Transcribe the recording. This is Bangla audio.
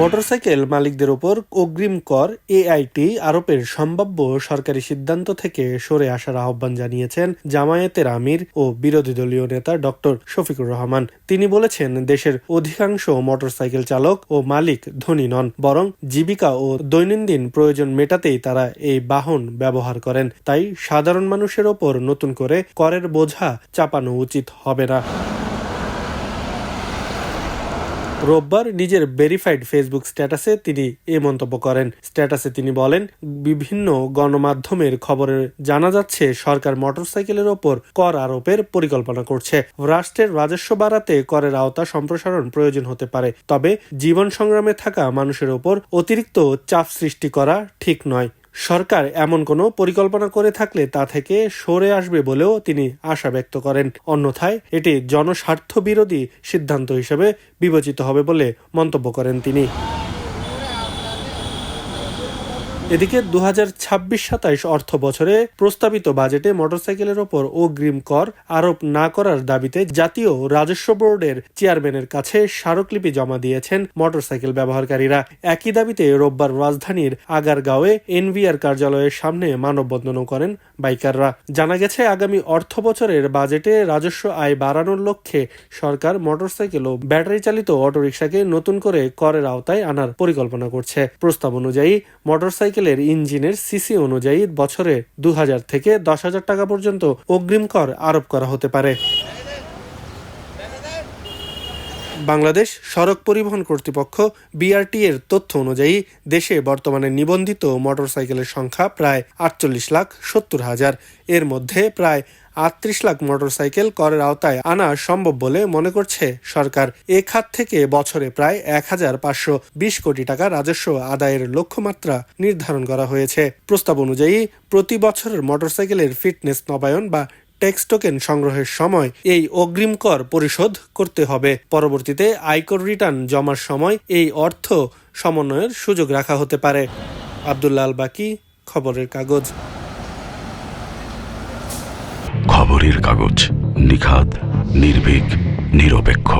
মোটরসাইকেল মালিকদের ওপর অগ্রিম কর এআইটি আরোপের সম্ভাব্য সরকারি সিদ্ধান্ত থেকে সরে আসার আহ্বান জানিয়েছেন জামায়াতের আমির ও বিরোধী দলীয় নেতা ডক্টর শফিকুর রহমান। তিনি বলেছেন, দেশের অধিকাংশ মোটরসাইকেল চালক ও মালিক ধনী নন, বরং জীবিকা ও দৈনন্দিন প্রয়োজন মেটাতেই তারা এই বাহন ব্যবহার করেন। তাই সাধারণ মানুষের ওপর নতুন করে করের বোঝা চাপানো উচিত হবে না। রোববার নিজের ভেরিফাইড ফেসবুক স্ট্যাটাসে তিনি এ মন্তব্য করেন। স্ট্যাটাসে তিনি বলেন, বিভিন্ন গণমাধ্যমের খবরে জানা যাচ্ছে সরকার মোটরসাইকেলের ওপর কর আরোপের পরিকল্পনা করছে। রাষ্ট্রের রাজস্ব বাড়াতে করের আওতা সম্প্রসারণ প্রয়োজন হতে পারে, তবে জীবন সংগ্রামে থাকা মানুষের ওপর অতিরিক্ত চাপ সৃষ্টি করা ঠিক নয়। সরকার এমন কোনো পরিকল্পনা করে থাকলে তা থেকে সরে আসবে বলেও তিনি আশা ব্যক্ত করেন। অন্যথায় এটি জনস্বার্থ বিরোধী সিদ্ধান্ত হিসেবে বিবেচিত হবে বলে মন্তব্য করেন তিনি। এদিকে 2026-27 অর্থ বছরে প্রস্তাবিত বাজেটে মোটরসাইকেলের ওপর অগ্রিম কর আরোপ না করার দাবিতে জাতীয় রাজস্ব বোর্ডের চেয়ারম্যানের কাছে স্মারকলিপি জমা দিয়েছেন মোটরসাইকেল ব্যবহারকারীরা। একই দাবিতে রোববার রাজধানীর আগারগাঁওয়ে এনভিআর কার্যালয়ের সামনে মানববন্ধনও করেন বাইকাররা। জানা গেছে, আগামী অর্থ বছরের বাজেটে রাজস্ব আয় বাড়ানোর লক্ষ্যে সরকার মোটরসাইকেল ও ব্যাটারি চালিত অটোরিকশাকে নতুন করে করের আওতায় আনার পরিকল্পনা করছে। প্রস্তাব অনুযায়ী মোটরসাইকেলের ইঞ্জিনের সিসি অনুযায়ী বছরে 2000 থেকে 10,000 টাকা পর্যন্ত অগ্রিম কর আরোপ করা হতে পারে। বাংলাদেশ সড়ক পরিবহন কর্তৃপক্ষ বিআরটি এর তথ্য অনুযায়ী দেশে বর্তমানে নিবন্ধিত মোটরসাইকেলের সংখ্যা প্রায় 48,70,000। এর মধ্যে প্রায় 38 লাখ মোটরসাইকেল করের আওতায় আনা সম্ভব বলে মনে করছে সরকার। এ খাত থেকে বছরে প্রায় 1,520 কোটি টাকা রাজস্ব আদায়ের লক্ষ্যমাত্রা নির্ধারণ করা হয়েছে। প্রস্তাব অনুযায়ী প্রতি বছরের মোটরসাইকেলের ফিটনেস নবায়ন বা ট্যাক্স টোকেন সংগ্রহের সময় এই অগ্রিম কর পরিশোধ করতে হবে। পরবর্তীতে আয়কর রিটার্ন জমার সময় এই অর্থ সমন্বয়ের সুযোগ রাখা হতে পারে। আব্দুল্লাহ আল বাকি, খবরের কাগজ। খবরের কাগজ, নিখাত, নির্ভীক, নিরপেক্ষ।